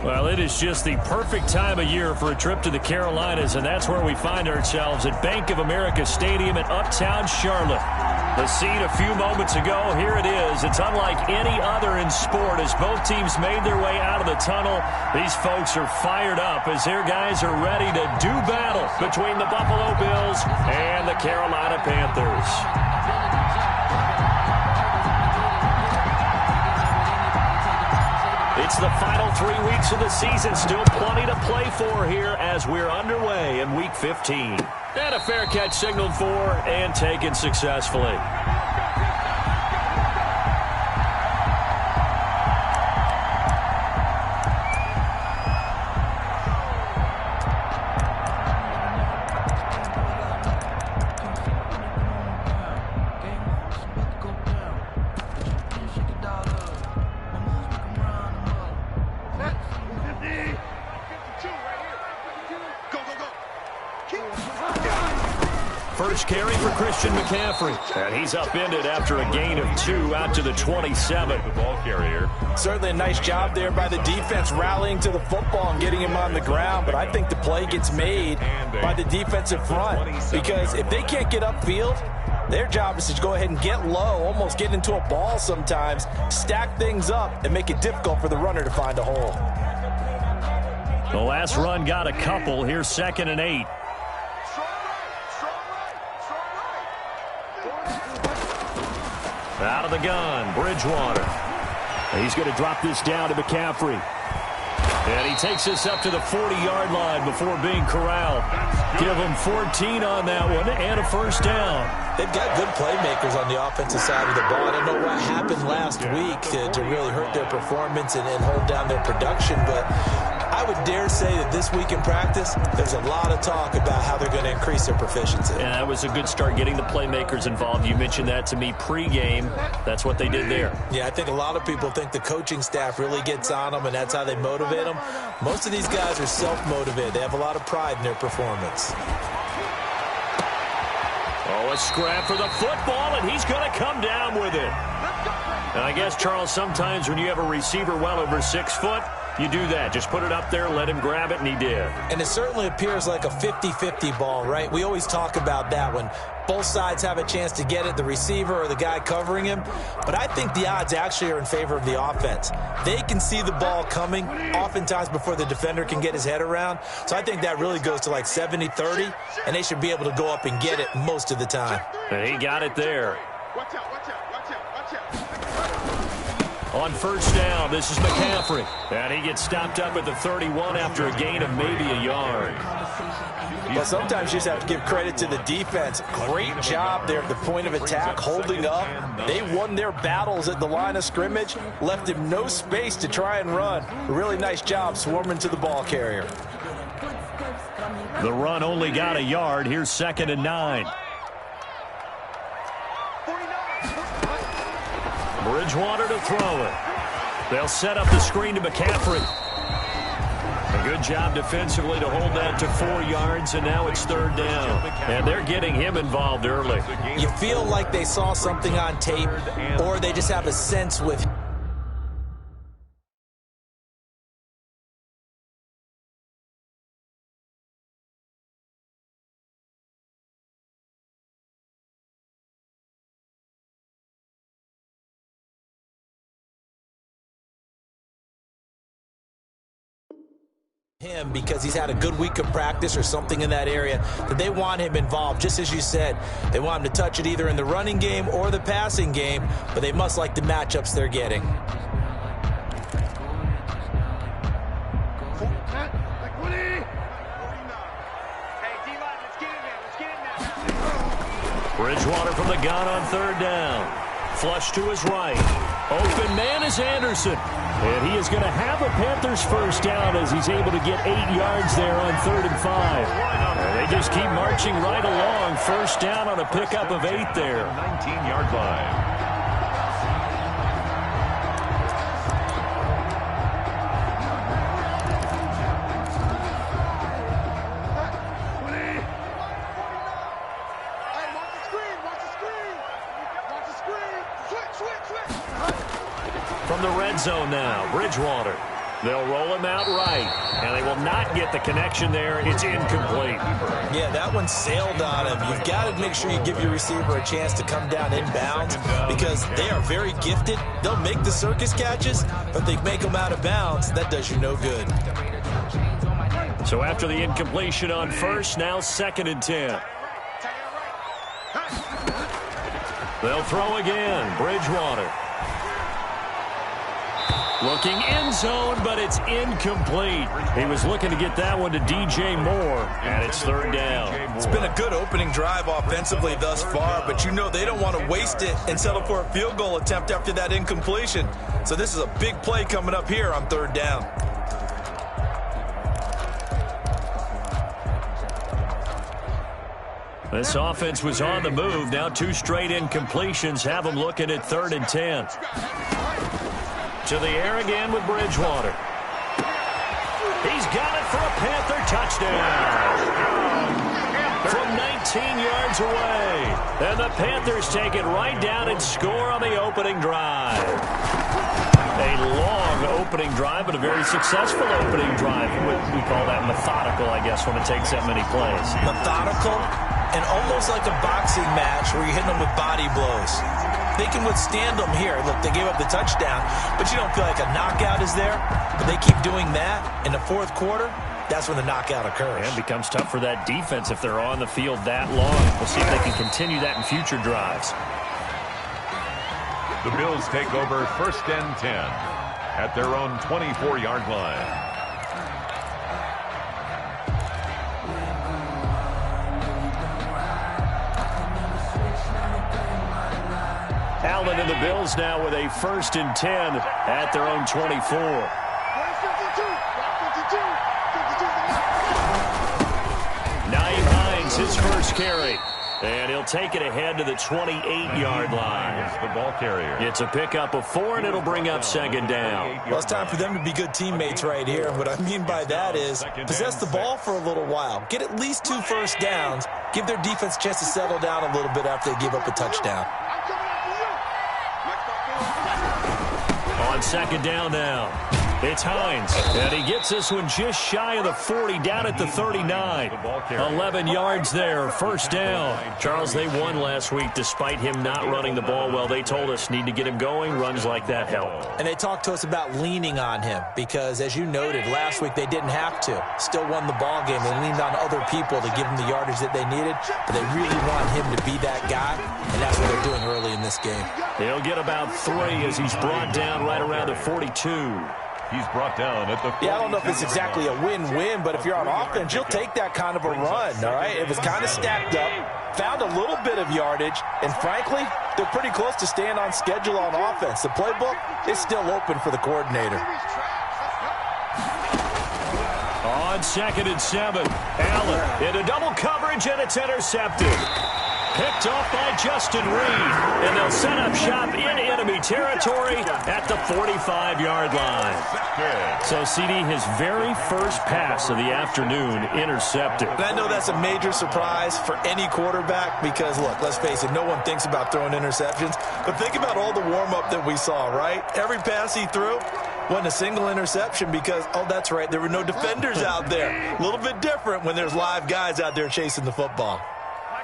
Well, it is just the perfect time of year for a trip to the Carolinas, and that's where we find ourselves at Bank of America Stadium in Uptown Charlotte. The scene a few moments ago, here it is. It's unlike any other in sport as both teams made their way out of the tunnel. These folks are fired up as their guys are ready to do battle between the Buffalo Bills and the Carolina Panthers. It's the final 3 weeks of the season. Still plenty to play for here as we're underway in Week 15. And a fair catch signaled for and taken successfully. First carry for Christian McCaffrey. And he's upended after a gain of 2 out to the 27. The ball carrier. Certainly a nice job there by the defense rallying to the football and getting him on the ground. But I think the play gets made by the defensive front. Because if they can't get upfield, their job is to go ahead and get low, almost get into a ball sometimes, stack things up, and make it difficult for the runner to find a hole. The last run got a couple. Here's 2nd and 8. Out of the gun, Bridgewater. He's going to drop this down to McCaffrey. And he takes this up to the 40-yard line before being corralled. Give him 14 on that one and a first down. They've got good playmakers on the offensive side of the ball. I don't know what happened last week to really hurt their performance and hold down their production, but I would dare say that this week in practice, there's a lot of talk about how they're going to increase their proficiency. And that was a good start getting the playmakers involved. You mentioned that to me pregame. That's what they did there. Yeah, I think a lot of people think the coaching staff really gets on them, and that's how they motivate them. Most of these guys are self-motivated. They have a lot of pride in their performance. Oh, a scrap for the football, and he's going to come down with it. And I guess, Charles, sometimes when you have a receiver well over 6 foot, you do that. Just put it up there, let him grab it, and he did. And it certainly appears like a 50-50 ball, right? We always talk about that when both sides have a chance to get it, the receiver or the guy covering him. But I think the odds actually are in favor of the offense. They can see the ball coming oftentimes before the defender can get his head around. So I think that really goes to like 70-30, and they should be able to go up and get it most of the time. And he got it there. Watch out, watch out, watch out, watch out. On first down, this is McCaffrey. And he gets stopped up at the 31 after a gain of maybe a yard. Well, sometimes you just have to give credit to the defense. Great job there at the point of attack, holding up. They won their battles at the line of scrimmage, left him no space to try and run. A really nice job swarming to the ball carrier. The run only got a yard. Here's 2nd and 9. Bridgewater to throw it. They'll set up the screen to McCaffrey. A good job defensively to hold that to 4 yards, and now it's 3rd down. And they're getting him involved early. You feel like they saw something on tape, or they just have a sense with him because he's had a good week of practice or something in that area, that they want him involved. Just as you said, they want him to touch it either in the running game or the passing game, but they must like the matchups they're getting. Bridgewater from the gun on 3rd down. Flush to his right. Open man is Anderson. And he is going to have a Panthers first down as he's able to get 8 yards there on 3rd and 5. And they just keep marching right along. First down on a pickup of 8 there. 19-yard line. From the red zone now, Bridgewater. They'll roll him out right, and they will not get the connection there. It's incomplete. Yeah, that one sailed on him. You've got to make sure you give your receiver a chance to come down inbounds because they are very gifted. They'll make the circus catches, but they make them out of bounds. That does you no good. So after the incompletion on first, now 2nd and 10. They'll throw again. Bridgewater. Looking end zone, but it's incomplete. He was looking to get that one to DJ Moore, and it's 3rd down. It's been a good opening drive offensively thus far, but you know they don't want to waste it and settle for a field goal attempt after that incompletion. So this is a big play coming up here on 3rd down. This offense was on the move. Now 2 straight incompletions have them looking at 3rd and 10. To the air again with Bridgewater. He's got it for a Panther touchdown. From 19 yards away. And the Panthers take it right down and score on the opening drive. A long opening drive, but a very successful opening drive. We call that methodical, I guess, when it takes that many plays. Methodical and almost like a boxing match where you're hitting them with body blows. They can withstand them here. Look, they gave up the touchdown, but you don't feel like a knockout is there. But they keep doing that in the 4th quarter. That's when the knockout occurs. And it becomes tough for that defense if they're on the field that long. We'll see if they can continue that in future drives. The Bills take over 1st and 10 at their own 24-yard line. Allen and the Bills now with a 1st and 10 at their own 24. Nyheim Hines, his first carry. And he'll take it ahead to the 28-yard line. The ball carrier. It's a pickup of 4, and it'll bring up 2nd down. Well, it's time for them to be good teammates right here. And what I mean by that is possess the ball for a little while. Get at least 2 first downs. Give their defense a chance to settle down a little bit after they give up a touchdown. On 2nd down now, it's Hines, and he gets this one just shy of the 40, down at the 39. 11 yards there, 1st down. Charles, they won last week despite him not running the ball well. They told us need to get him going. Runs like that help. And they talked to us about leaning on him because, as you noted, last week they didn't have to. Still won the ball game. They leaned on other people to give them the yardage that they needed, but they really want him to be that guy, and that's what they're doing early in this game. He'll get about 3 as he's brought down right around the 42. He's brought down at the 40. Yeah, I don't know if it's exactly a win-win, but if you're on offense, you'll take that kind of a run, all right? It was kind of stacked up, found a little bit of yardage, and frankly, they're pretty close to staying on schedule on offense. The playbook is still open for the coordinator. On 2nd and 7, Allen into double coverage, and it's intercepted. Picked off by Justin Reed, and they'll set up shop in enemy territory at the 45-yard line. So, CD, his very first pass of the afternoon intercepted. And I know that's a major surprise for any quarterback because, look, let's face it, no one thinks about throwing interceptions. But think about all the warm-up that we saw, right? Every pass he threw wasn't a single interception because, oh, that's right, there were no defenders out there. A little bit different when there's live guys out there chasing the football.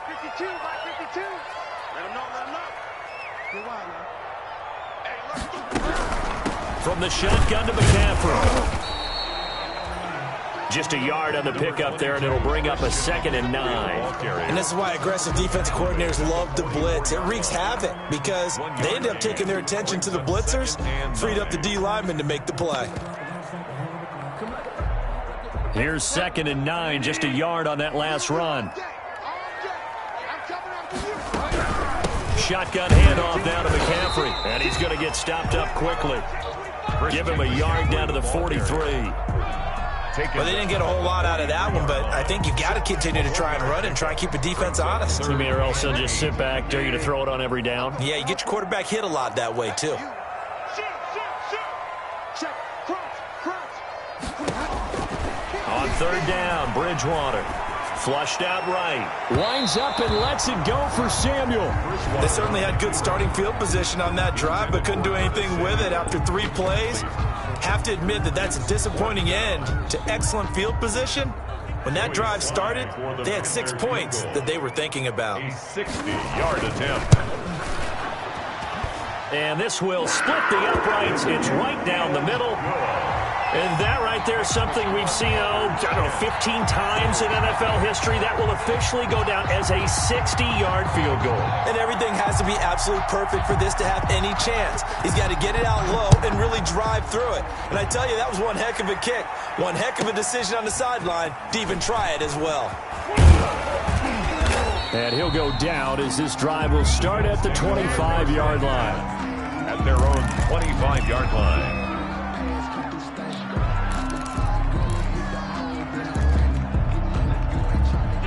52, 52. Let him know, let him know. Get wild now. Hey, look. From the shotgun to McCaffrey. Just a yard on the pickup there, and it'll bring up a 2nd and 9. And this is why aggressive defensive coordinators love to blitz. It wreaks havoc because they end up taking their attention to the blitzers, freed up the D lineman to make the play. Here's 2nd and 9, just a yard on that last run. Shotgun handoff down to McCaffrey, and he's going to get stopped up quickly. Give him a yard down to the 43. Well, they didn't get a whole lot out of that one, but I think you've got to continue to try and run and try and keep the defense honest. You mean or else they'll just sit back, dare you to throw it on every down? Yeah, you get your quarterback hit a lot that way, too. On 3rd down, Bridgewater. Flushed out right. Lines up and lets it go for Samuel. They certainly had good starting field position on that drive, but couldn't do anything with it after 3 plays. Have to admit that that's a disappointing end to excellent field position. When that drive started, they had 6 points that they were thinking about. A 60-yard attempt. And this will split the uprights. It's right down the middle. And that right there is something we've seen, I don't know, 15 times in NFL history. That will officially go down as a 60-yard field goal. And everything has to be absolutely perfect for this to have any chance. He's got to get it out low and really drive through it. And I tell you, that was one heck of a kick. One heck of a decision on the sideline to even try it as well. And he'll go down as this drive will start at the 25-yard line. At their own 25-yard line.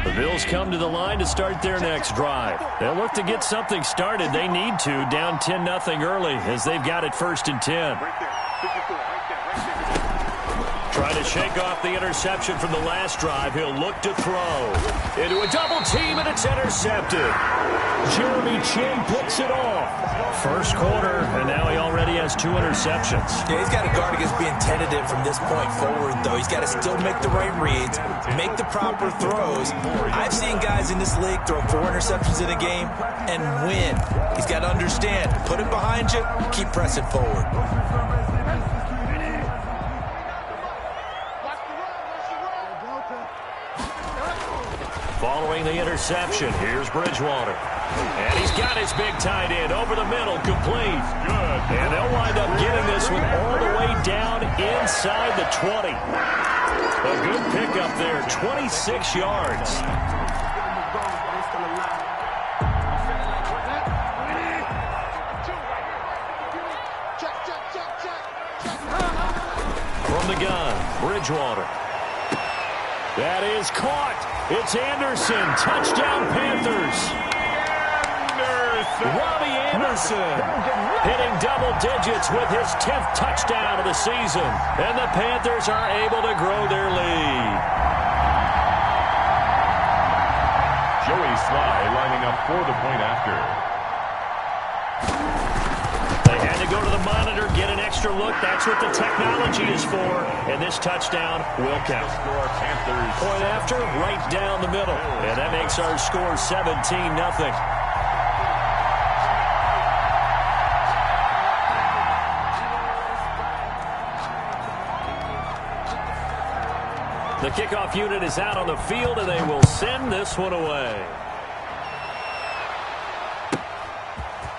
The Bills come to the line to start their next drive. They'll look to get something started. They need to, down 10-0 early as they've got it 1st and 10. Trying to shake off the interception from the last drive. He'll look to throw. Into a double team, and it's intercepted. Jeremy Chinn picks it off. First quarter, and now he already has 2 interceptions. Yeah, he's got to guard against being tentative from this point forward, though. He's got to still make the right reads, make the proper throws. I've seen guys in this league throw 4 interceptions in a game and win. He's got to understand, put it behind you, keep pressing forward. Following the interception, here's Bridgewater. And he's got his big tight end over the middle, complete. Good. And they'll wind up getting this one all the way down inside the 20. A good pickup there, 26 yards. From the gun, Bridgewater. That is caught. It's Anderson. Touchdown, Panthers. Robbie Anderson hitting double digits with his 10th touchdown of the season. And the Panthers are able to grow their lead. Joey Sly lining up for the point after. They had to go to the monitor, get an extra look. That's what the technology is for. And this touchdown will count. Point after, right down the middle. And that makes our score 17-0. The kickoff unit is out on the field, and they will send this one away.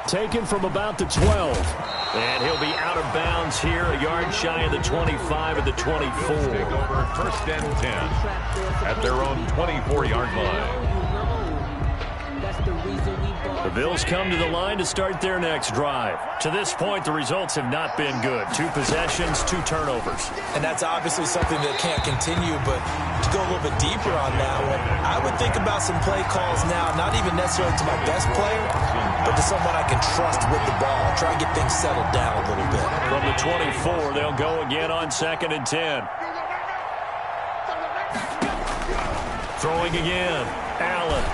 Taken from about the 12. And he'll be out of bounds here, a yard shy of the 25 at the 24. Take over 1st and 10 at their own 24-yard line. The Bills come to the line to start their next drive. To this point, the results have not been good. 2 possessions, 2 turnovers. And that's obviously something that can't continue, but to go a little bit deeper on that one, I would think about some play calls now, not even necessarily to my best player, but to someone I can trust with the ball. Try and get things settled down a little bit. From the 24, they'll go again on 2nd and 10. Throwing again, Allen.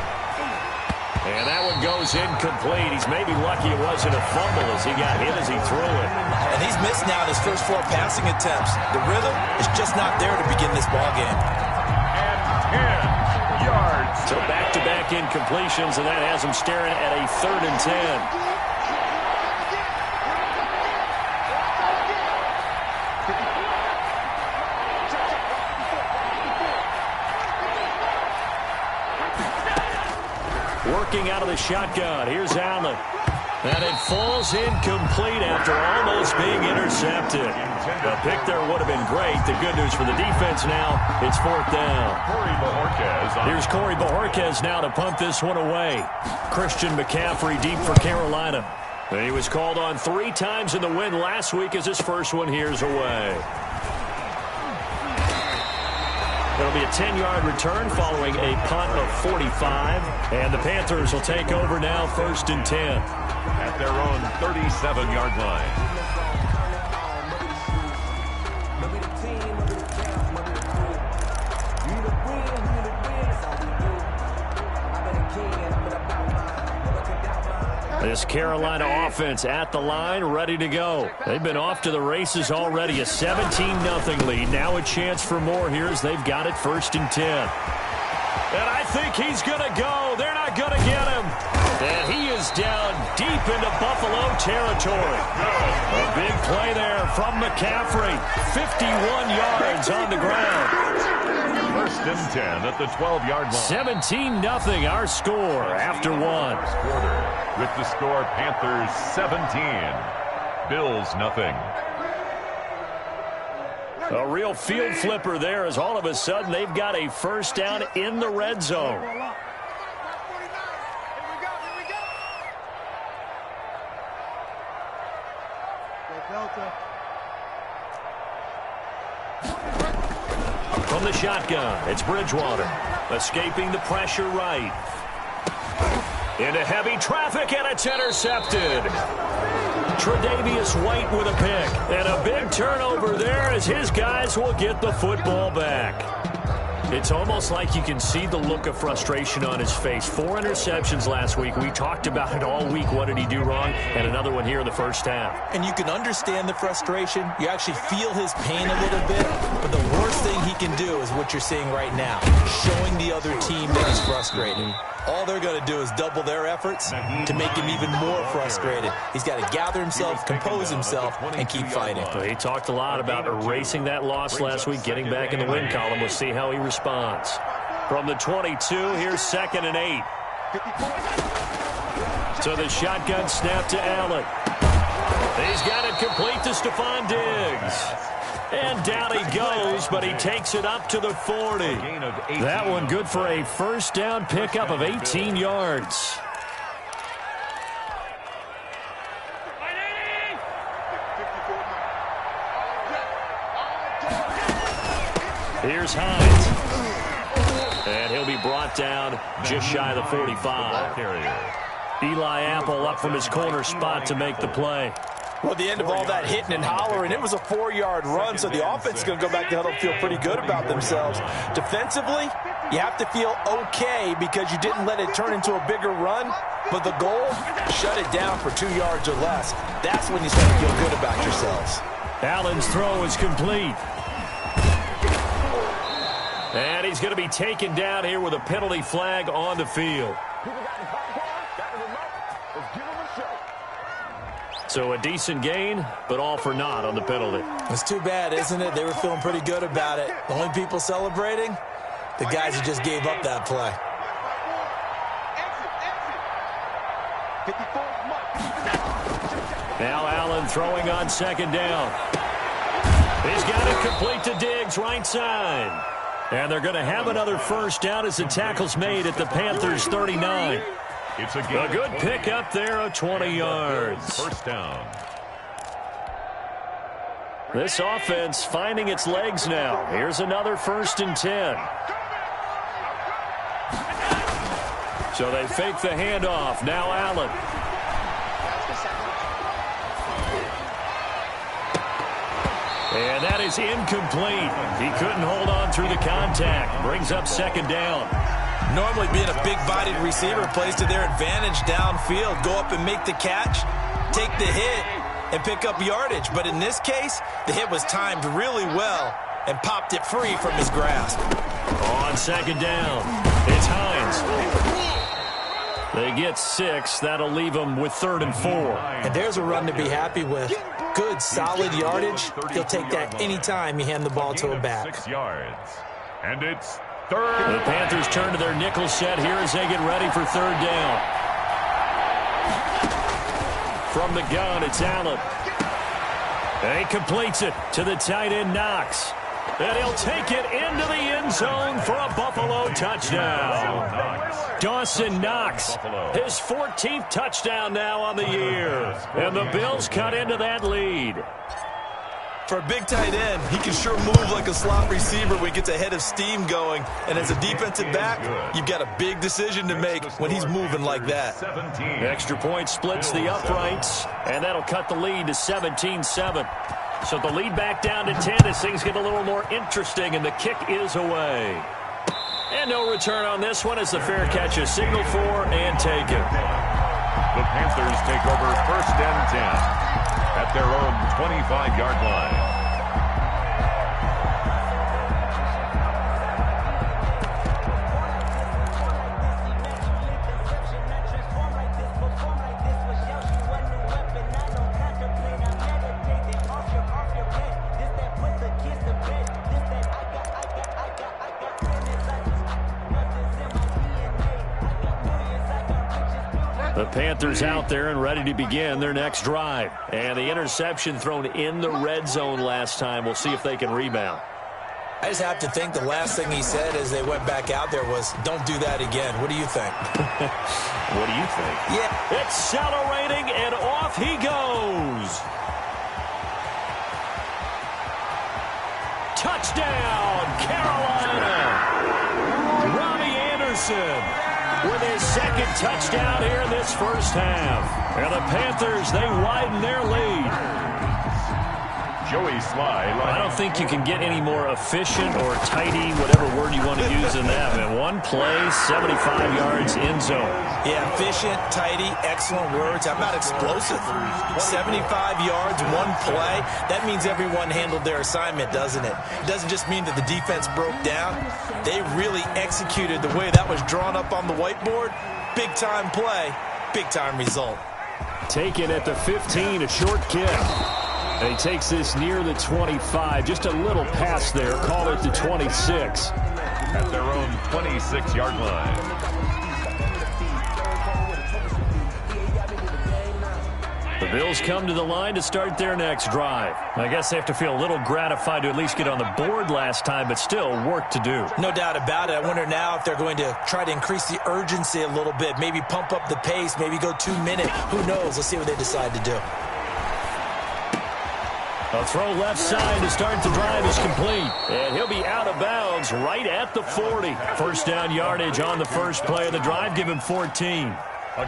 And that one goes incomplete. He's maybe lucky it wasn't a fumble as he got hit as he threw it. And he's missed now his first 4 passing attempts. The rhythm is just not there to begin this ball game. And 10 yards. So back-to-back incompletions, and that has him staring at a 3rd and 10. Working out of the shotgun. Here's Allen. And it falls incomplete after almost being intercepted. The pick there would have been great. The good news for the defense now, it's 4th down. Here's Corey Bojorquez now to punt this one away. Christian McCaffrey deep for Carolina. And he was called on 3 times in the win last week as his first one here's away. It'll be a 10-yard return following a punt of 45. And the Panthers will take over now 1st and 10. At their own 37-yard line. This Carolina offense at the line, ready to go. They've been off to the races already. A 17-0 lead. Now a chance for more here as they've got it 1st and 10. And I think he's going to go. They're not going to get him. And he is down deep into Buffalo territory. A big play there from McCaffrey. 51 yards on the ground. 1st and 10 at the 12-yard line. 17-0 our score after one. With the score, Panthers 17, Bills nothing. A real field flipper there as all of a sudden they've got a 1st down in the red zone. From the shotgun, it's Bridgewater. Escaping the pressure right. Into heavy traffic, and it's intercepted. Tre'Davious White with a pick. And a big turnover there as his guys will get the football back. It's almost like you can see the look of frustration on his face. 4 interceptions last week. We talked about it all week. What did he do wrong? And another one here in the 1st half. And you can understand the frustration. You actually feel his pain a little bit. But the worst thing he can do is what you're seeing right now. Showing the other team that he's frustrated. All they're going to do is double their efforts to make him even more frustrated. He's got to gather himself, compose himself, and keep fighting. Well, he talked a lot about erasing that loss last week, getting back in the win column. We'll see how he responds. From the 22, here's 2nd and 8. So the shotgun snap to Allen. He's got it complete to Stephon Diggs. And down he goes, but he takes it up to the 40. That one good for a 1st down pickup of 18 yards. Here's Hines. And he'll be brought down just shy of the 45. Eli Apple up from his corner spot to make the play. Well, at the end of all that hitting and hollering, it was a 4-yard run, so the offense is going to go back to huddle and feel pretty good about themselves. Defensively, you have to feel okay because you didn't let it turn into a bigger run, but the goal, shut it down for 2 yards or less. That's when you start to feel good about yourselves. Allen's throw is complete. And he's going to be taken down here with a penalty flag on the field. So a decent gain, but all for naught on the penalty. It's too bad, isn't it? They were feeling pretty good about it. The only people celebrating, the guys who just gave up that play. Now Allen throwing on 2nd down. He's got it complete to Diggs, right side. And they're going to have another 1st down as the tackle's made at the Panthers' 39. It's a good pickup there of 20 yards. 1st down. This offense finding its legs now. Here's another 1st and 10. So they fake the handoff. Now Allen. And that is incomplete. He couldn't hold on through the contact. Brings up 2nd down. Normally being a big-bodied receiver plays to their advantage downfield. Go up and make the catch, take the hit, and pick up yardage. But in this case, the hit was timed really well and popped it free from his grasp. On 2nd down, it's Hines. They get 6. That'll leave them with 3rd and 4. And there's a run to be happy with. Good, solid yardage. He'll take that anytime you hand the ball to a back. 6 yards. And it's 3rd. The Panthers turn to their nickel set here as they get ready for 3rd down. From the gun, it's Allen. And he completes it to the tight end, Knox. And he'll take it into the end zone for a Buffalo touchdown. Dawson Knox, his 14th touchdown now on the year. And the Bills cut into that lead. For a big tight end, he can sure move like a slot receiver when he gets a head of steam going. And as a defensive back, you've got a big decision to make when he's moving like that. Extra point splits the uprights, and that'll cut the lead to 17-7. So the lead back down to 10 as things get a little more interesting, and the kick is away. And no return on this one as the fair catch is signaled for and taken. The Panthers take over 1st and 10 at their own 25-yard line. The Panthers out there and ready to begin their next drive. And the interception thrown in the red zone last time. We'll see if they can rebound. I just have to think the last thing he said as they went back out there was, don't do that again. What do you think? What do you think? Yeah. Accelerating, and off he goes. Touchdown, Carolina. Robbie Anderson with his second touchdown here in this first half. And the Panthers, they widen their lead. Joey Sly. I don't think you can get any more efficient or tidy, whatever word you want to use in that. Man, one play, 75 yards in zone. Yeah, efficient, tidy, excellent words. How about explosive? 75 yards, one play. That means everyone handled their assignment, doesn't it? It doesn't just mean that the defense broke down. They really executed the way that was drawn up on the whiteboard. Big-time play, big-time result. Taken at the 15, a short kick. And he takes this near the 25. Just a little pass there. Call it the 26. At their own 26-yard line. The Bills come to the line to start their next drive. I guess they have to feel a little gratified to at least get on the board last time, but still work to do. No doubt about it. I wonder now if they're going to try to increase the urgency a little bit, maybe pump up the pace, maybe go 2 minute. Who knows? Let's see what they decide to do. A throw left side to start the drive is complete. And he'll be out of bounds right at the 40. First down yardage on the first play of the drive. Give him 14.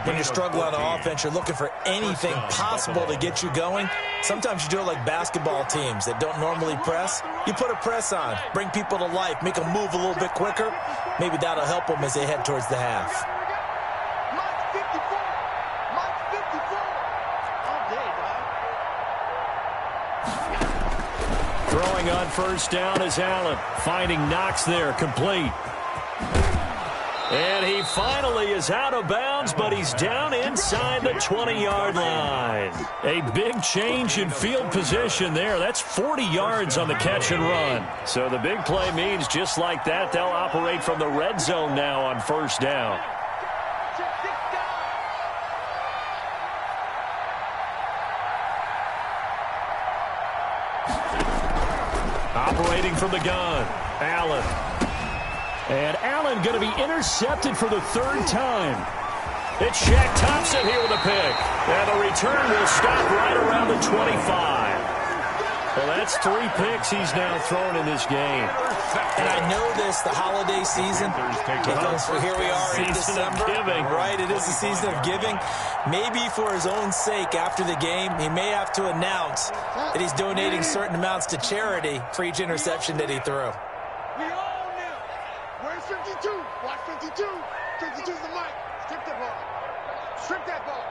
When you struggle on offense, you're looking for anything possible to get you going. Sometimes you do it like basketball teams that don't normally press. You put a press on, bring people to life, make them move a little bit quicker. Maybe that'll help them as they head towards the half. Throwing on first down is Allen. Finding Knox there, complete. And he finally is out of bounds, but he's down inside the 20-yard line. A big change in field position there. That's 40 yards on the catch and run. So the big play means just like that, they'll operate from the red zone now on first down. Operating from the gun, Allen. And Allen going to be intercepted for the third time. It's Shaq Thompson here with a pick. And the return will stop right around the 25. Well, that's 3 picks he's now thrown in this game. And I know this, the holiday season, because here we are in December. Right, it is the season of giving. Maybe for his own sake after the game, he may have to announce that he's donating certain amounts to charity for each interception that he threw. We all know. Where's 52? Watch 52. 52's the mic. Strip that ball. Strip that ball.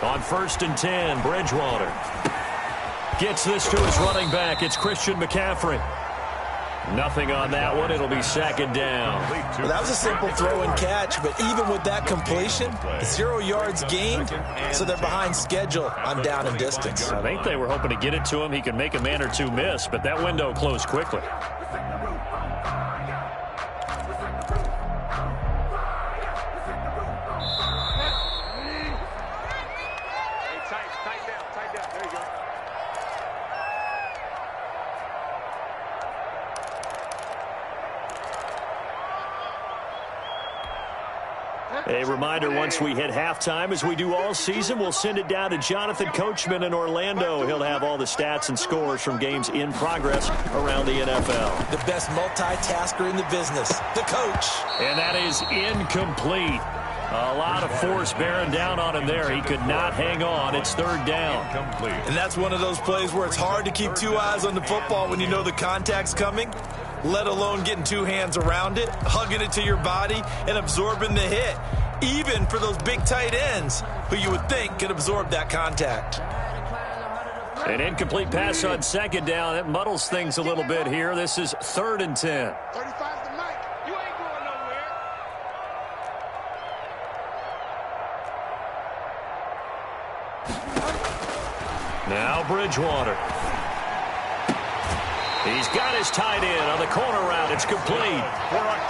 On first and 10, Bridgewater gets this to his running back. It's Christian McCaffrey. Nothing on that one. It'll be second down. Well, that was a simple throw and catch, but even with that completion, 0 yards gained, so they're behind schedule on down and distance. I think they were hoping to get it to him. He could make a man or two miss, but that window closed quickly. A reminder, once we hit halftime, as we do all season, we'll send it down to Jonathan Coachman in Orlando. He'll have all the stats and scores from games in progress around the NFL. The best multitasker in the business, the coach. And that is incomplete. A lot of force bearing down on him there. He could not hang on. It's third down. And that's one of those plays where it's hard to keep 2 eyes on the football when you know the contact's coming. let alone getting two hands around it, hugging it to your body, and absorbing the hit, even for those big tight ends who you would think could absorb that contact. An incomplete pass on second down. That muddles things a little bit here. This is 3rd and 10. 35's the mic. You ain't going nowhere. Now Bridgewater. He's got his tight end on the corner route. It's complete.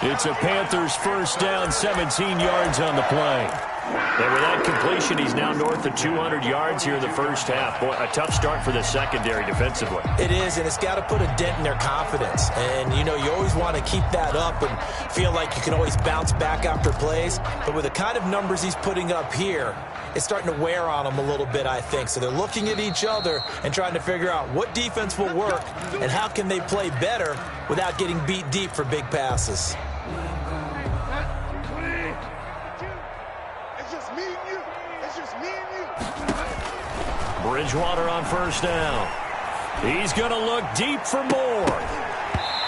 It's a Panthers first down, 17 yards on the play. And with that completion, he's now north of 200 yards here in the first half. Boy, a tough start for the secondary defensively. It is, and it's got to put a dent in their confidence. And, you know, you always want to keep that up and feel like you can always bounce back after plays. But with the kind of numbers he's putting up here, it's starting to wear on them a little bit, I think. So they're looking at each other and trying to figure out what defense will work and how can they play better without getting beat deep for big passes. It's just me and you. It's just me and you. Bridgewater on first down. He's going to look deep for more.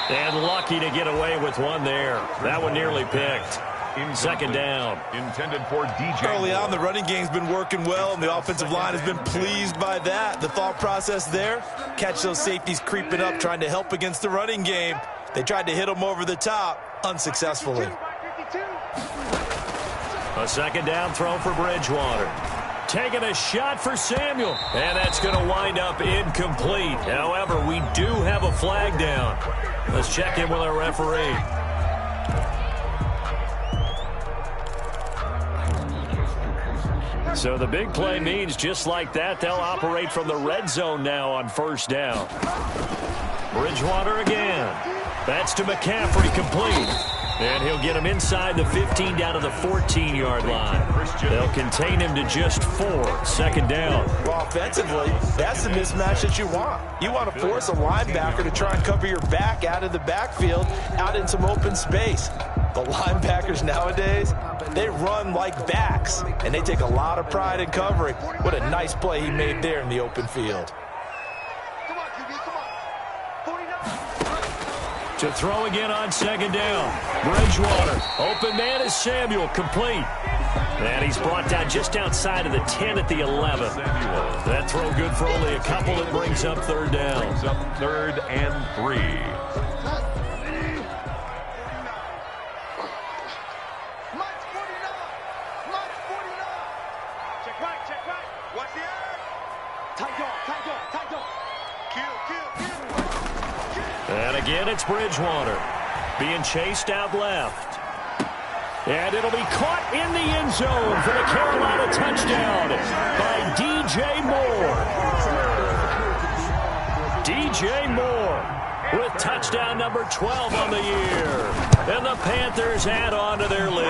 And lucky to get away with one there. That one nearly picked. Second down. Intended for DJ. Early on, the running game's been working well, and the offensive line has been pleased by that. The thought process there, catch those safeties creeping up, trying to help against the running game. They tried to hit them over the top, unsuccessfully. A second down throw for Bridgewater. Taking a shot for Samuel. And that's going to wind up incomplete. However, we do have a flag down. Let's check in with our referee. So the big play means just like that, they'll operate from the red zone now on first down. Bridgewater again. That's to McCaffrey, complete. And he'll get him inside the 15 down to the 14-yard line. They'll contain him to just 4. Second down. Well, offensively, that's the mismatch that you want. You want to force a linebacker to try and cover your back out of the backfield, out in some open space. The linebackers nowadays, they run like backs, and they take a lot of pride in covering. What a nice play he made there in the open field. Come on, QB, come on. 49. To throw again on second down. Bridgewater. Open man is Samuel, complete. And he's brought down just outside of the 10 at the 11. That throw good for only a couple. That brings up third down. Brings up 3rd and 3. And again, it's Bridgewater being chased out left. And it'll be caught in the end zone for the Carolina touchdown by DJ Moore. DJ Moore with touchdown number 12 on the year. And the Panthers add on to their lead.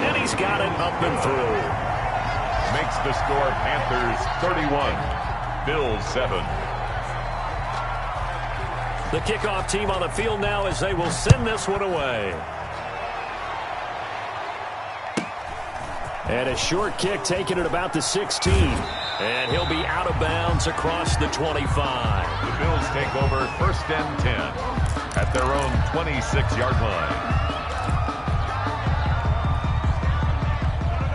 And he's got it up and through. Makes the score Panthers 31, Bills 7. The kickoff team on the field now as they will send this one away. And a short kick taken at about the 16. And he'll be out of bounds across the 25. The Bills take over 1st and 10 at their own 26-yard line.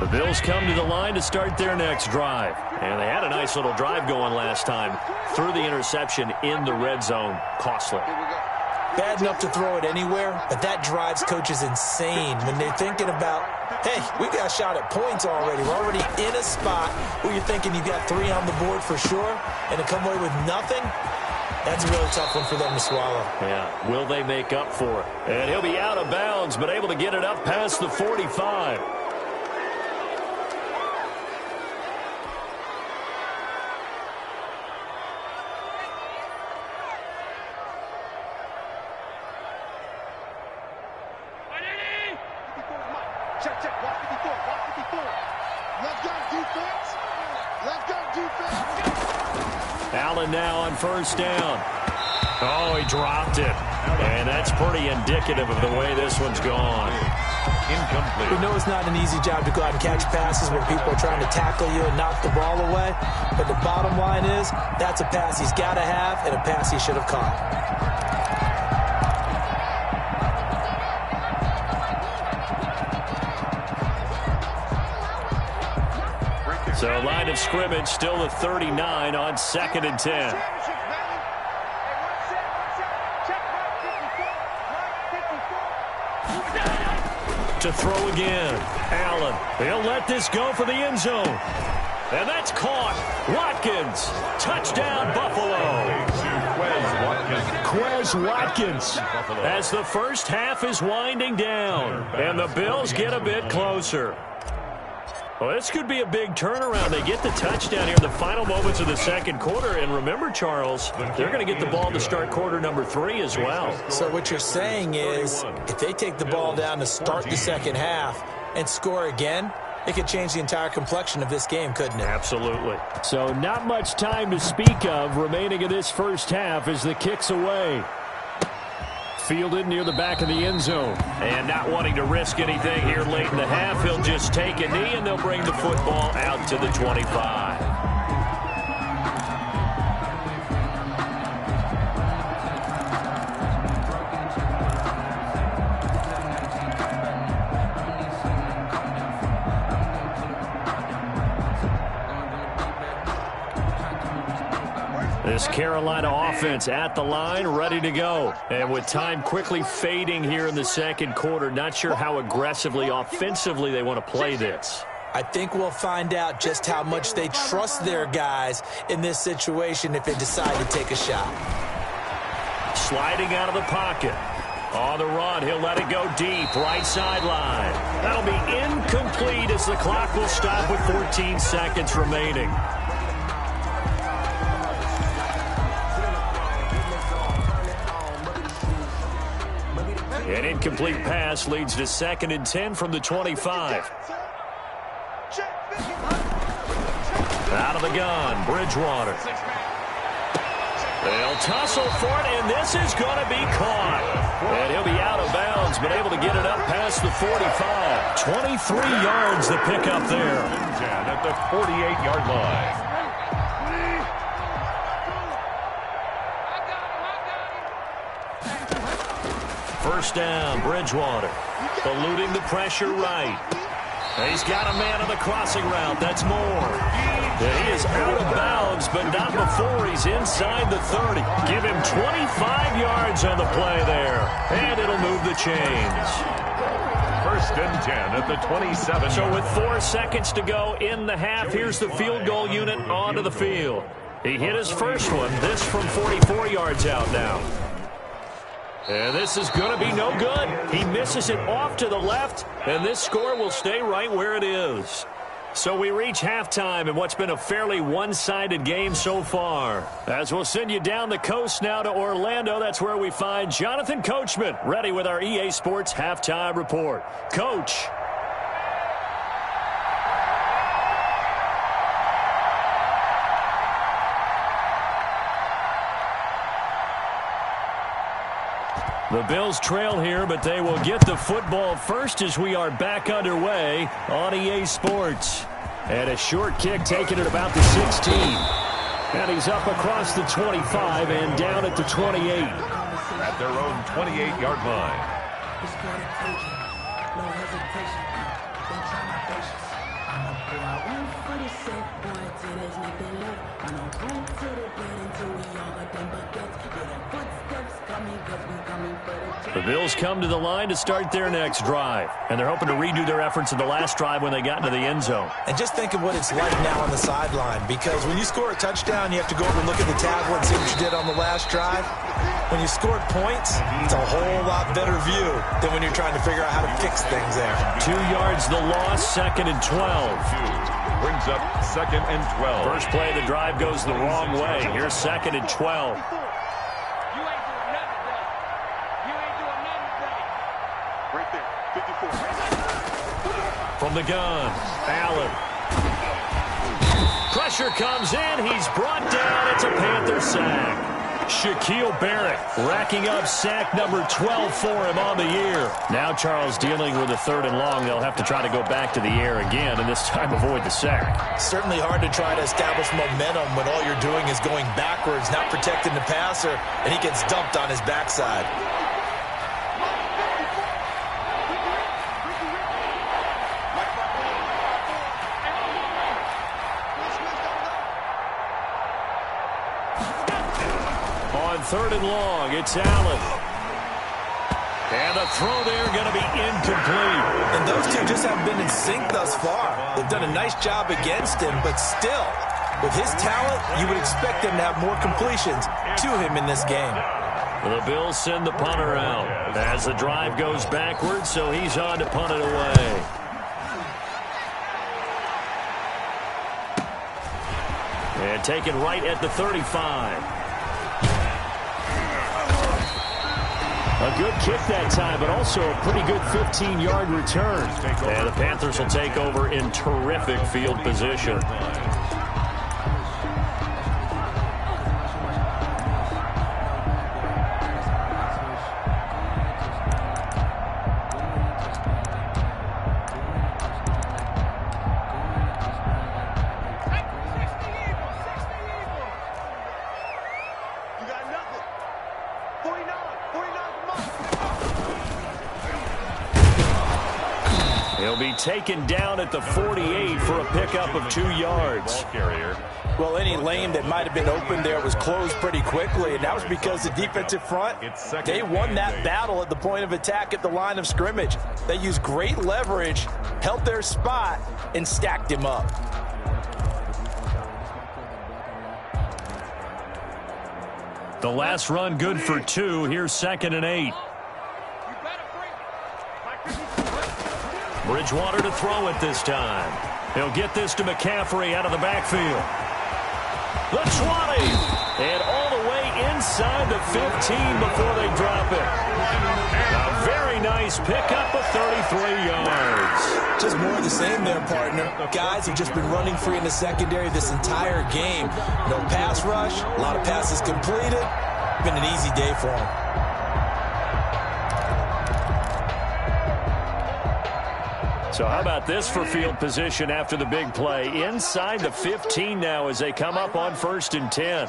The Bills come to the line to start their next drive. And they had a nice little drive going last time. Threw the interception in the red zone. Costly. Bad enough to throw it anywhere, but that drives coaches insane when they're thinking about, hey, we got a shot at points already. We're already in a spot where you're thinking you got 3 on the board for sure, and to come away with nothing, that's a really tough one for them to swallow. Yeah, will they make up for it? And he'll be out of bounds, but able to get it up past the 45. Check, check. Watch 54. Watch 54. Left guard defense. Left guard defense. Allen now on first down. Oh, he dropped it. And that's pretty indicative of the way this one's gone. Incomplete. We know it's not an easy job to go out and catch passes when people are trying to tackle you and knock the ball away. But the bottom line is, that's a pass he's got to have and a pass he should have caught. So line of scrimmage still the 39 on 2nd and 10. To throw again. Allen. He'll let this go for the end zone. And that's caught. Watkins. Touchdown, Buffalo. Quez Watkins. As the first half is winding down. And the Bills get a bit closer. Well, this could be a big turnaround. They get the touchdown here in the final moments of the second quarter. And remember, Charles, they're going to get the ball to start quarter number 3 as well. So what you're saying is if they take the ball down to start the second half and score again, it could change the entire complexion of this game, couldn't it? Absolutely. So not much time to speak of remaining in this first half as the kick's away. Fielded near the back of the end zone. And not wanting to risk anything here late in the half, he'll just take a knee and they'll bring the football out to the 25. This Carolina offense at the line, ready to go. And with time quickly fading here in the second quarter, not sure how aggressively, offensively they want to play this. I think we'll find out just how much they trust their guys in this situation if they decide to take a shot. Sliding out of the pocket. On the run, he'll let it go deep, right sideline. That'll be incomplete as the clock will stop with 14 seconds remaining. An incomplete pass leads to 2nd and 10 from the 25. Out of the gun, Bridgewater. They'll tussle for it, and this is going to be caught. And he'll be out of bounds, but able to get it up past the 45. 23 yards to pick up there. At the 48-yard line. First down, Bridgewater. Eluding the pressure right. He's got a man on the crossing route. That's Moore. And he is out of bounds, but not before he's inside the 30. Give him 25 yards on the play there. And it'll move the chains. First and 10 at the 27. So with 4 seconds to go in the half, here's the field goal unit onto the field. He hit his first one. This from 44 yards out now. And this is going to be no good. He misses it off to the left, and this score will stay right where it is. So we reach halftime in what's been a fairly one-sided game so far. As we'll send you down the coast now to Orlando, that's where we find Jonathan Coachman, ready with our EA Sports Halftime Report. Coach. The Bills trail here, but they will get the football first as we are back underway on EA Sports. And a short kick taken at about the 16. And he's up across the 25 and down at the 28. At their own 28-yard line. The Bills come to the line to start their next drive. And they're hoping to redo their efforts in the last drive when they got into the end zone. And just think of what it's like now on the sideline. Because when you score a touchdown, you have to go over and look at the tablet and see what you did on the last drive. When you scored points, it's a whole lot better view than when you're trying to figure out how to fix things there. 2 yards the loss, 2nd and 12. Brings up 2nd and 12. First play of the drive goes the wrong way. Here's 2nd and 12. From the gun, Allen. Pressure comes in. He's brought down. It's a Panther sack. Shaquille Barrett racking up sack number 12 for him on the year. Now Charles dealing with a 3rd and long. They'll have to try to go back to the air again, and this time avoid the sack. Certainly hard to try to establish momentum when all you're doing is going backwards, not protecting the passer, and he gets dumped on his backside. On 3rd and long, it's Allen. And the throw there going to be incomplete. And those two just haven't been in sync thus far. They've done a nice job against him, but still, with his talent, you would expect them to have more completions to him in this game. The Bills send the punter out as the drive goes backwards, so he's on to punt it away. And taken right at the 35. A good kick that time, but also a pretty good 15-yard return. And the Panthers will take over in terrific field position. He'll be taken down at the 48 for a pickup of 2 yards. Well, any lane that might have been open there was closed pretty quickly, and that was because the defensive front, they won that battle at the point of attack at the line of scrimmage. They used great leverage, held their spot, and stacked him up. The last run good for 2. Here's 2nd and 8. Bridgewater to throw it this time. He'll get this to McCaffrey out of the backfield. The 20. And all the way inside the 15 before they drop it. A very nice pickup of 33 yards. Just more of the same there, partner. Guys have just been running free in the secondary this entire game. No pass rush, a lot of passes completed. Been an easy day for them. So how about this for field position after the big play? Inside the 15 now as they come up on 1st and 10.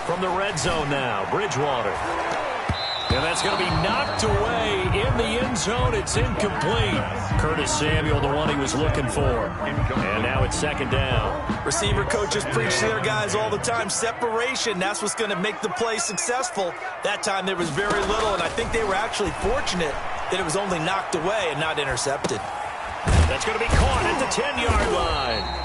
From the red zone now, Bridgewater. And that's going to be knocked away in the end zone. It's incomplete. Curtis Samuel, the one he was looking for. And now it's 2nd down. Receiver coaches preach to their guys all the time. Separation, that's what's going to make the play successful. That time there was very little, and I think they were actually fortunate that it was only knocked away and not intercepted. That's going to be caught at the 10-yard line.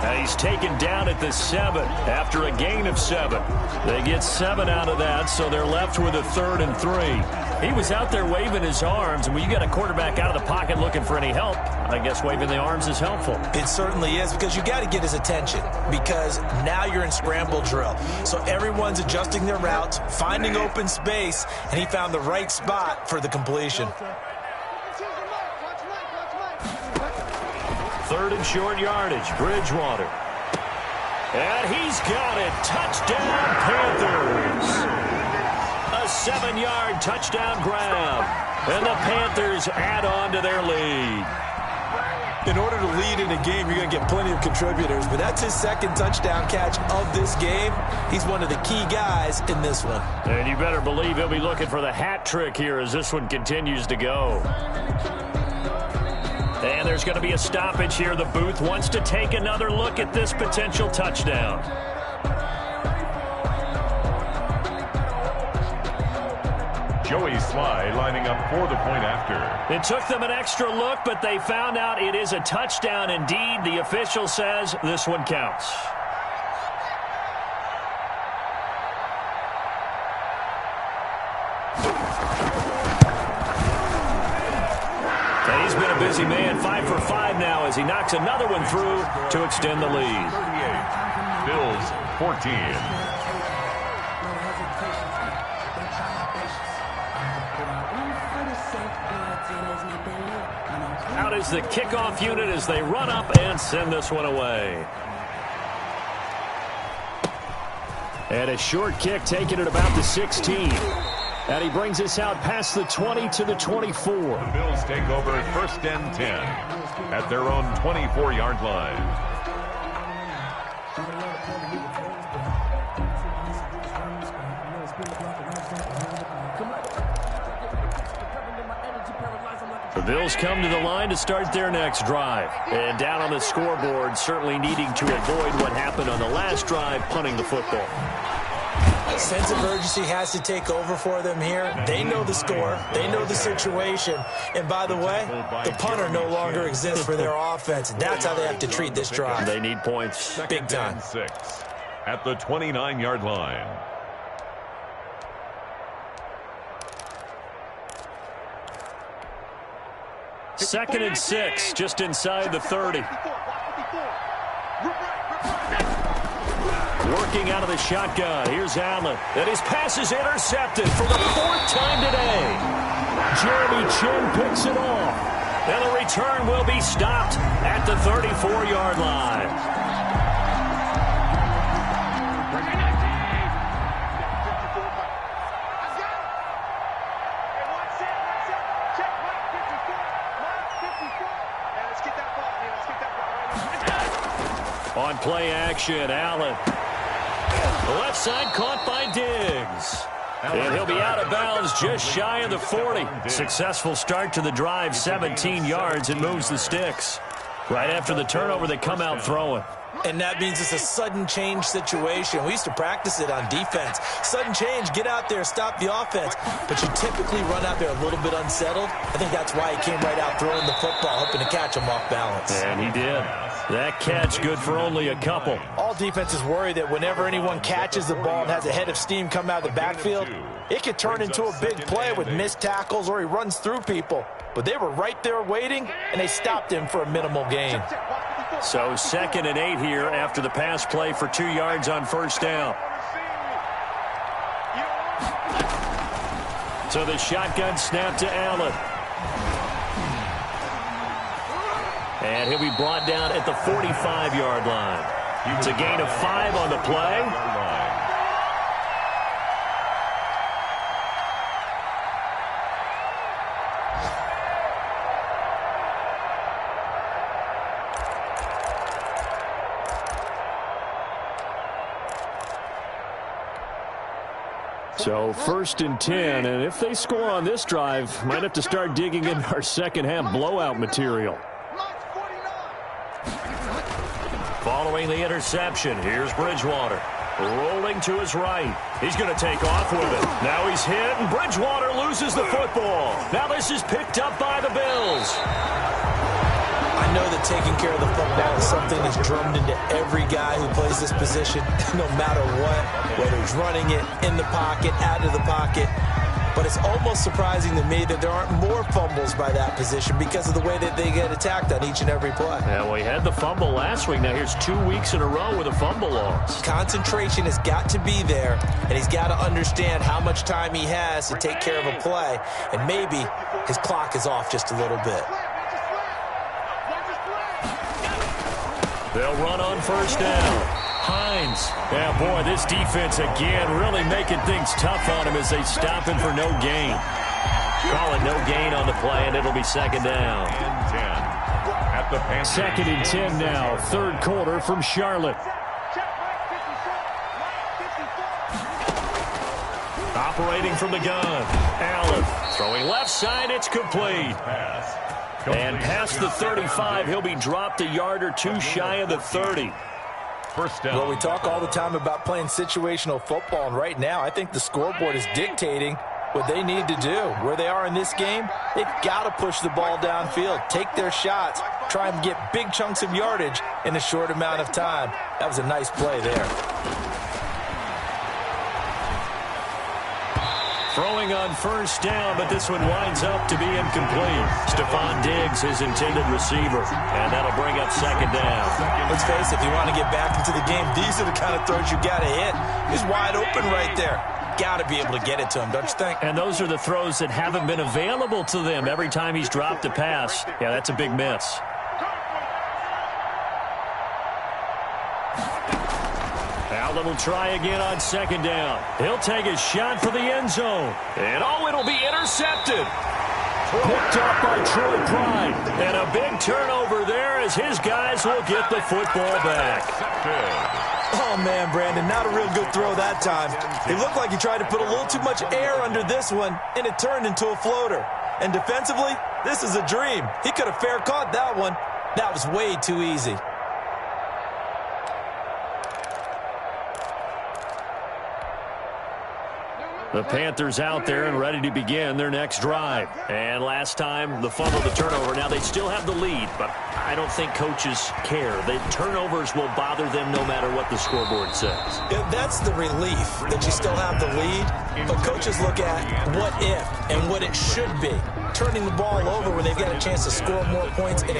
And he's taken down at the 7 after a gain of 7. They get 7 out of that, so they're left with a 3rd and 3. He was out there waving his arms, and when you got a quarterback out of the pocket looking for any help, I guess waving the arms is helpful. It certainly is, because you got to get his attention, because now you're in scramble drill. So everyone's adjusting their routes, finding open space, and he found the right spot for the completion. 3rd and short yardage, Bridgewater. And he's got it. Touchdown, Panthers. A 7-yard touchdown grab. And the Panthers add on to their lead. In order to lead in a game, you're going to get plenty of contributors, but that's his 2nd touchdown catch of this game. He's one of the key guys in this one. And you better believe he'll be looking for the hat trick here as this one continues to go. And there's going to be a stoppage here. The booth wants to take another look at this potential touchdown. Joey Sly lining up for the point after. It took them an extra look, but they found out it is a touchdown indeed. The official says this one counts. He's been a busy man, 5 for 5 now as he knocks another one through to extend the lead. Bills 14. Out is the kickoff unit as they run up and send this one away. And a short kick taken at about the 16. And he brings us out past the 20 to the 24. The Bills take over at 1st and 10 at their own 24-yard line. The Bills come to the line to start their next drive. And down on the scoreboard, certainly needing to avoid what happened on the last drive, punting the football. Sense of urgency has to take over for them here. They know the score. They know the situation. And by the way, the punter no longer exists for their offense. That's how they have to treat this drive. They need points. Big time. 6 at the 29-yard line. Second and 6, just inside the 30. Working out of the shotgun. Here's Allen. And his pass is intercepted for the 4th time today. Jeremy Chinn picks it off. And the return will be stopped at the 34-yard line. On play action, Allen. The left side caught by Diggs. And he'll be out of bounds just shy of the 40. Successful start to the drive, 17 yards, and moves the sticks. Right after the turnover, they come out throwing. And that means it's a sudden change situation. We used to practice it on defense. Sudden change, get out there, stop the offense. But you typically run out there a little bit unsettled. I think that's why he came right out throwing the football, hoping to catch him off balance. And he did. That catch good for only a couple. All defenses worry that whenever anyone catches the ball and has a head of steam come out of the backfield, it could turn into a big play with missed tackles or he runs through people. But they were right there waiting, and they stopped him for a minimal gain. So 2nd and 8 here after the pass play for 2 yards on first down. So the shotgun snap to Allen. And he'll be brought down at the 45-yard line. It's a gain of 5 on the play. So 1st and 10, and if they score on this drive, might have to start digging in our second half blowout material. Following the interception, here's Bridgewater. Rolling to his right. He's going to take off with it. Now he's hit, and Bridgewater loses the football. Now this is picked up by the Bills. I know that taking care of the football is something that's drummed into every guy who plays this position, no matter what, whether he's running it, in the pocket, out of the pocket. But it's almost surprising to me that there aren't more fumbles by that position because of the way that they get attacked on each and every play. Yeah, well, he had the fumble last week. Now here's 2 weeks in a row with a fumble loss. Concentration has got to be there, and he's got to understand how much time he has to take care of a play, and maybe his clock is off just a little bit. They'll run on first down. Hines. Yeah, boy, this defense again really making things tough on him as they stop him for no gain. Call it no gain on the play, and it'll be 2nd down. 2nd and 10 now, 3rd quarter from Charlotte. Operating from the gun. Allen throwing left side, it's complete. And past the 35, he'll be dropped a yard or 2 shy of the 30. First down. Well, we talk all the time about playing situational football, and right now I think the scoreboard is dictating what they need to do. Where they are in this game, they've got to push the ball downfield, take their shots, try and get big chunks of yardage in a short amount of time. That was a nice play there. Throwing on first down, but this one winds up to be incomplete. Stephon Diggs, his intended receiver, and that'll bring up 2nd down. Let's face it, if you want to get back into the game, these are the kind of throws you got to hit. He's wide open right there. Got to be able to get it to him, don't you think? And those are the throws that haven't been available to them every time he's dropped a pass. Yeah, that's a big miss. Allen will try again on 2nd down. He'll take a shot for the end zone. And it'll be intercepted. Picked up by Troy Pride. And a big turnover there as his guys will get the football back. Oh, man, Brandon, not a real good throw that time. It looked like he tried to put a little too much air under this one, and it turned into a floater. And defensively, this is a dream. He could have fair caught that one. That was way too easy. The Panthers out there and ready to begin their next drive. And last time, the fumble, the turnover. Now, they still have the lead, but I don't think coaches care. The turnovers will bother them no matter what the scoreboard says. Yeah, that's the relief that you still have the lead. But coaches look at what if and what it should be. Turning the ball over when they've got a chance to score more points and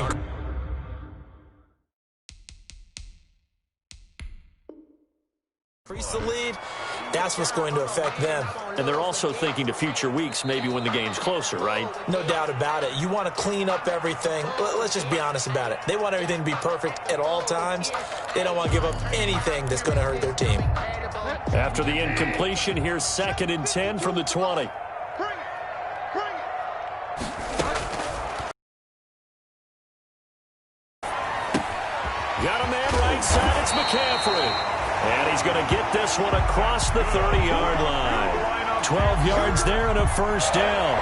increase the lead. That's what's going to affect them. And they're also thinking to future weeks, maybe when the game's closer, right? No doubt about it. You want to clean up everything. Let's just be honest about it. They want everything to be perfect at all times. They don't want to give up anything that's going to hurt their team. After the incompletion, here's 2nd and 10 from the 20. Got a man right side. It's McCaffrey. And he's going to get this one across the 30-yard line. 12 yards there and a first down.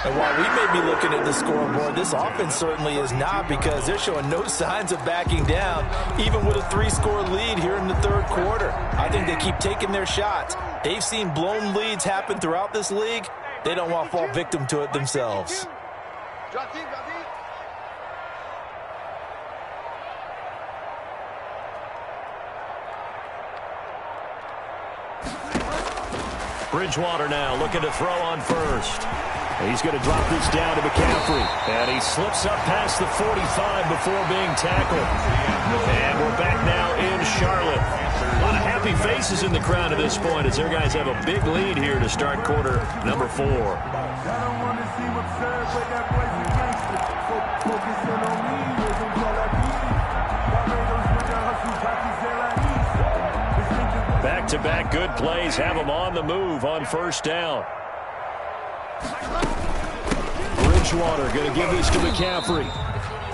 And while we may be looking at the scoreboard, this offense certainly is not, because they're showing no signs of backing down, even with a 3-score lead here in the third quarter. I think they keep taking their shots. They've seen blown leads happen throughout this league. They don't want to fall victim to it themselves. Bridgewater now looking to throw on first. He's going to drop this down to McCaffrey. And he slips up past the 45 before being tackled. And we're back now in Charlotte. A lot of happy faces in the crowd at this point as their guys have a big lead here to start quarter number 4. Back-to-back good plays have them on the move on first down. Bridgewater going to give this to McCaffrey.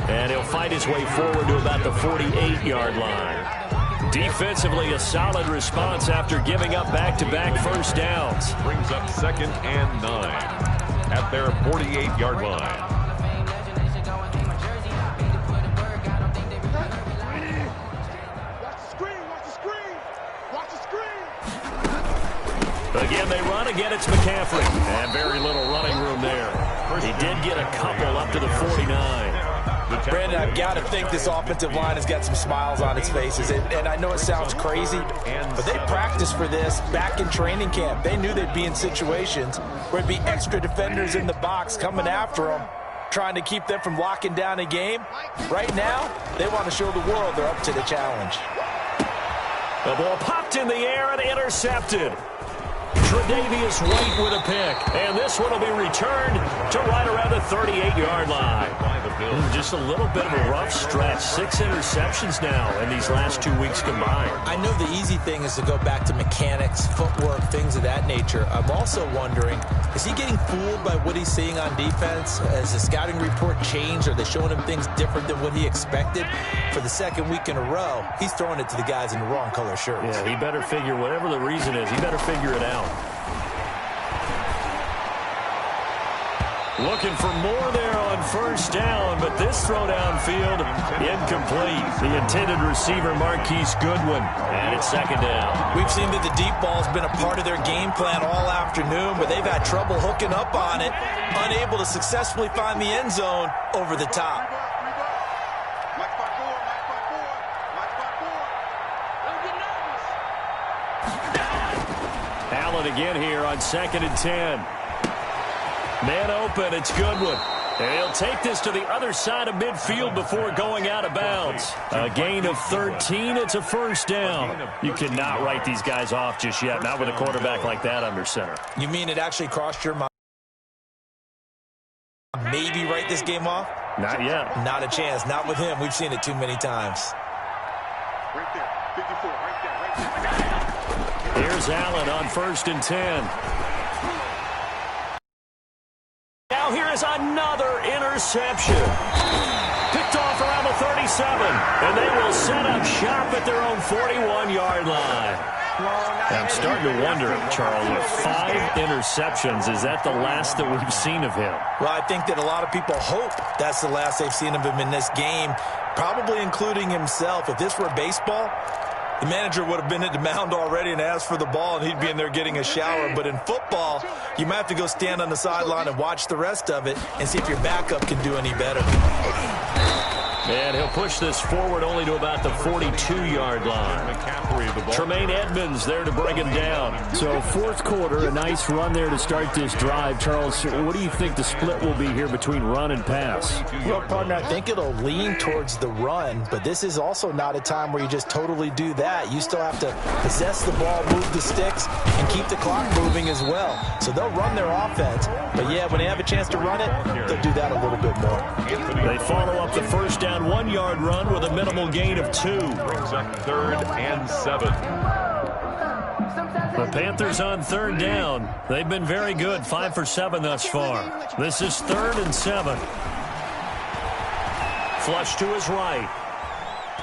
And he'll fight his way forward to about the 48-yard line. Defensively, a solid response after giving up back-to-back first downs. Brings up 2nd and 9 at their 48-yard line. Again, they run. Again, it's McCaffrey. And very little running room there. He did get a couple up to the 49. Brandon, I've got to think this offensive line has got some smiles on its faces. And I know it sounds crazy, but they practiced for this back in training camp. They knew they'd be in situations where it'd be extra defenders in the box coming after them, trying to keep them from locking down a game. Right now, they want to show the world they're up to the challenge. The ball popped in the air and intercepted. Tre'Davious White with a pick. And this one will be returned to right around the 38-yard line. Just a little bit of a rough stretch. 6 interceptions now in these last 2 weeks combined. I know the easy thing is to go back to mechanics, footwork, things of that nature. I'm also wondering, is he getting fooled by what he's seeing on defense? Has the scouting report changed? Are they showing him things different than what he expected? For the second week in a row, he's throwing it to the guys in the wrong color shirts. Yeah, he better figure, whatever the reason is, he better figure it out. Looking for more there on first down, but this throw downfield incomplete. The intended receiver, Marquise Goodwin, and it's 2nd down. We've seen that the deep ball's been a part of their game plan all afternoon, but they've had trouble hooking up on it, unable to successfully find the end zone over the top. Allen again here on 2nd and 10. Man open, it's Goodwin. And he'll take this to the other side of midfield before going out of bounds. A gain of 13, it's a first down. You cannot write these guys off just yet, not with a quarterback like that under center. You mean it actually crossed your mind? Maybe write this game off? Not yet. Not a chance. Not with him. We've seen it too many times. Right there. 54. Right there. Here's Allen on 1st and 10. Now here is another interception. Picked off around the 37. And they will set up shop at their own 41-yard line. I'm starting to wonder, Charles, with 5 interceptions, is that the last that we've seen of him? Well, I think that a lot of people hope that's the last they've seen of him in this game, probably including himself. If this were baseball, The manager would have been at the mound already and asked for the ball, and he'd be in there getting a shower. But in football, you might have to go stand on the sideline and watch the rest of it and see if your backup can do any better. And he'll push this forward only to about the 42-yard line. Tremaine Edmonds there to bring him down. So fourth quarter, a nice run there to start this drive. Charles, what do you think the split will be here between run and pass? Well, partner, I think it'll lean towards the run, but this is also not a time where you just totally do that. You still have to possess the ball, move the sticks, and keep the clock moving as well. So they'll run their offense, but yeah, when they have a chance to run it, they'll do that a little bit more. They follow up the first down 1-yard run with a minimal gain of 2. Brings up 3rd and 7. The Panthers on 3rd down. They've been very good, 5 for 7 thus far. This is 3rd and 7. Flush to his right.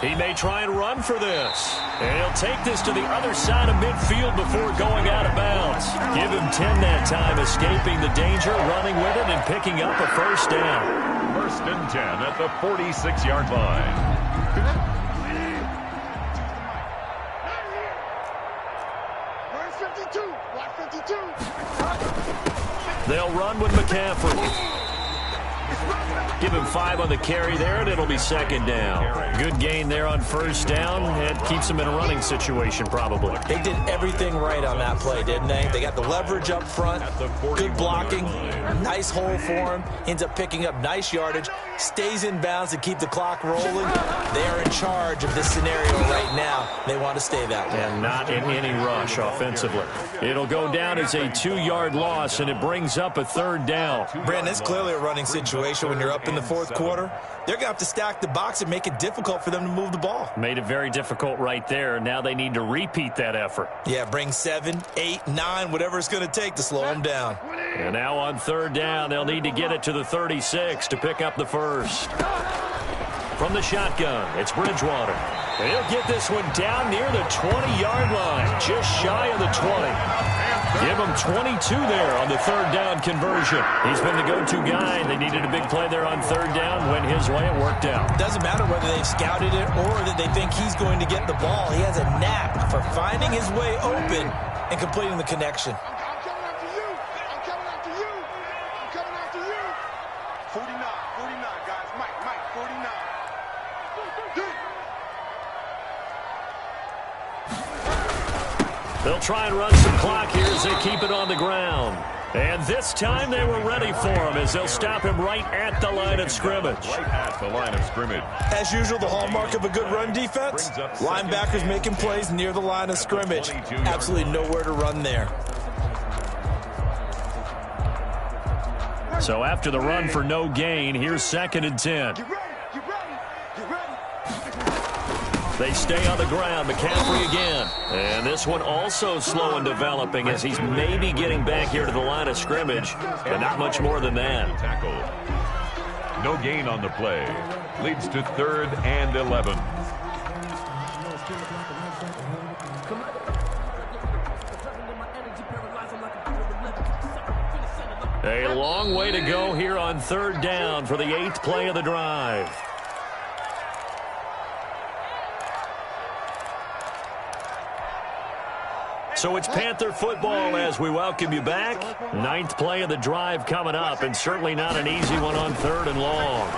He may try and run for this. And he'll take this to the other side of midfield before going out of bounds. Give him 10 that time, escaping the danger, running with it, and picking up a first down. 1st and 10 at the 46-yard line. Where's 52? Block 52. They'll run with McCaffrey. Give him 5 on the carry there, and it'll be 2nd down. Good gain there on 1st down. It keeps them in a running situation, probably. They did everything right on that play, didn't they? They got the leverage up front, good blocking, nice hole for him, ends up picking up nice yardage, stays in bounds to keep the clock rolling. They are in charge of this scenario right now. They want to stay that way. And not in any rush offensively. It'll go down as a 2-yard loss, and it brings up a 3rd down. Brandon, it's clearly a running situation when you're up in the 4th quarter. They're going to have to stack the box and make it difficult for them to move the ball. Made it very difficult right there. Now they need to repeat that effort. Yeah, bring 7, 8, 9, whatever it's going to take to slow them down. And now on 3rd down, they'll need to get it to the 36 to pick up the first. From the shotgun, it's Bridgewater. And he'll get this one down near the 20-yard line, just shy of the 20. Give him 22 there on the 3rd down conversion. He's been the go-to guy. They needed a big play there on 3rd down. Went his way. It worked out. Doesn't matter whether they've scouted it or that they think he's going to get the ball. He has a knack for finding his way open and completing the connection. I'm coming after you. I'm coming after you. I'm coming after you. 49, guys. Mike, 49. They'll try and run some clock here as they keep it on the ground. And this time they were ready for him as they'll stop him right at the line of scrimmage. Right at the line of scrimmage. As usual, the hallmark of a good run defense, linebackers making plays near the line of scrimmage. Absolutely nowhere to run there. So after the run for no gain, here's 2nd and 10. You ready? They stay on the ground. McCaffrey again. And this one also slow in developing as he's maybe getting back here to the line of scrimmage, but not much more than that. Tackle. No gain on the play. Leads to 3rd and 11. A long way to go here on 3rd down for the 8th play of the drive. So it's Panther football as we welcome you back. 9th play of the drive coming up, and certainly not an easy one on 3rd and long.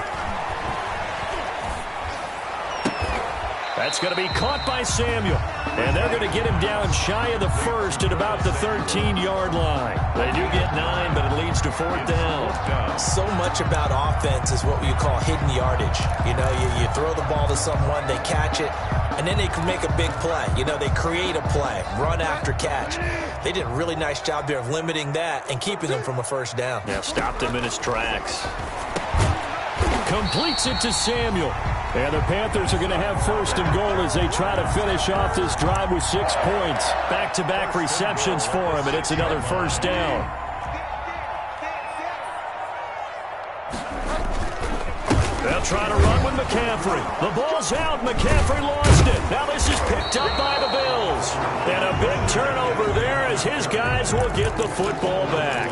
That's going to be caught by Samuel. And they're going to get him down shy of the first at about the 13-yard line. They do get 9, but it leads to 4th down. So much about offense is what you call hidden yardage. You know, you throw the ball to someone, they catch it, and then they can make a big play. You know, they create a play, run after catch. They did a really nice job there of limiting that and keeping them from a first down. Yeah, stopped him in his tracks. Completes it to Samuel. And the Panthers are going to have 1st and goal as they try to finish off this drive with 6 points. Back-to-back receptions for him, and it's another 1st down. They'll try to run with McCaffrey. The ball's out. McCaffrey lost it. Now this is picked up by the Bills. And a big turnover there as his guys will get the football back.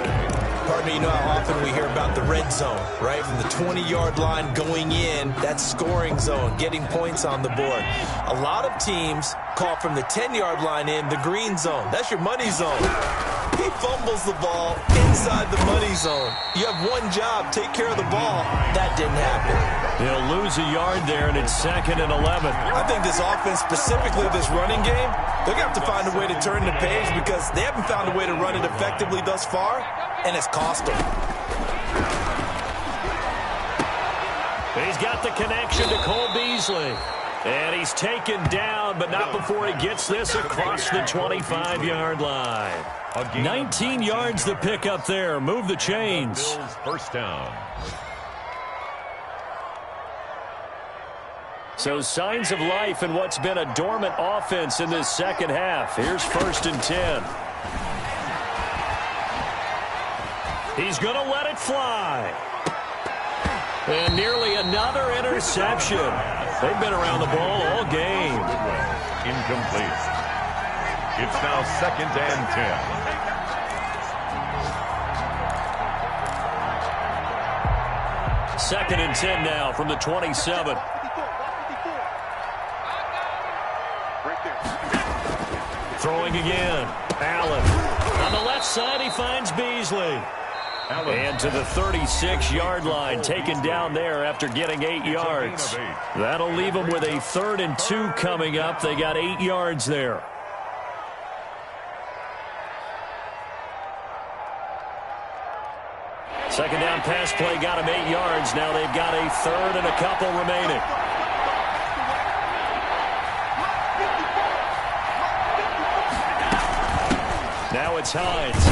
Pardon me, you know how often we hear about the red zone, right? From the 20-yard line going in, that scoring zone, getting points on the board. A lot of teams call from the 10-yard line in the green zone. That's your money zone. He fumbles the ball inside the money zone. You have one job, take care of the ball. That didn't happen. He'll lose a yard there, and it's 2nd and 11. I think this offense, specifically this running game, they're going to have to find a way to turn the page because they haven't found a way to run it effectively thus far, and it's cost them. He's got the connection to Cole Beasley. And he's taken down, but not before he gets this across the 25-yard line. 19 yards to pick up there. Move the chains. First down. So signs of life in what's been a dormant offense in this second half. Here's 1st and 10. He's going to let it fly. And nearly another interception. They've been around the ball all game. Incomplete. It's now 2nd and 10. 2nd and 10 now from the 27. Throwing again. Allen. On the left side, he finds Beasley. And to the 36-yard line, taken down there after getting 8 yards. That'll leave them with a 3rd and 2 coming up. They got 8 yards there. Second down pass play got him 8 yards. Now they've got a 3rd and a couple remaining. Now it's Hines.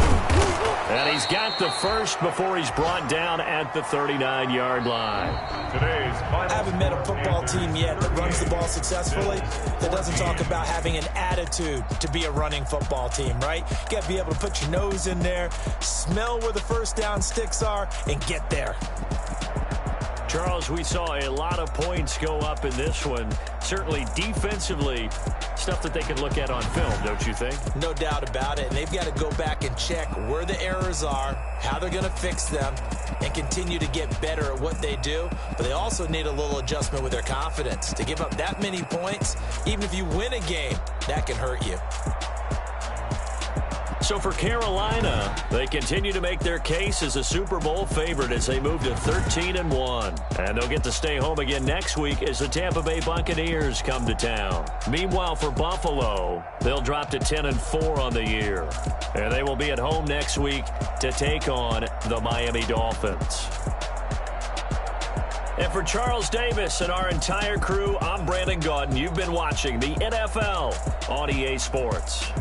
And he's got the first before he's brought down at the 39-yard line. I haven't met a football team yet that runs the ball successfully that doesn't talk about having an attitude to be a running football team, right? You got to be able to put your nose in there, smell where the first down sticks are, and get there. Charles, we saw a lot of points go up in this one. Certainly defensively, stuff that they can look at on film, don't you think? No doubt about it. And they've got to go back and check where the errors are, how they're going to fix them, and continue to get better at what they do. But they also need a little adjustment with their confidence. To give up that many points, even if you win a game, that can hurt you. So for Carolina, they continue to make their case as a Super Bowl favorite as they move to 13-1. And they'll get to stay home again next week as the Tampa Bay Buccaneers come to town. Meanwhile, for Buffalo, they'll drop to 10-4 on the year. And they will be at home next week to take on the Miami Dolphins. And for Charles Davis and our entire crew, I'm Brandon Gaudin. You've been watching the NFL on EA Sports.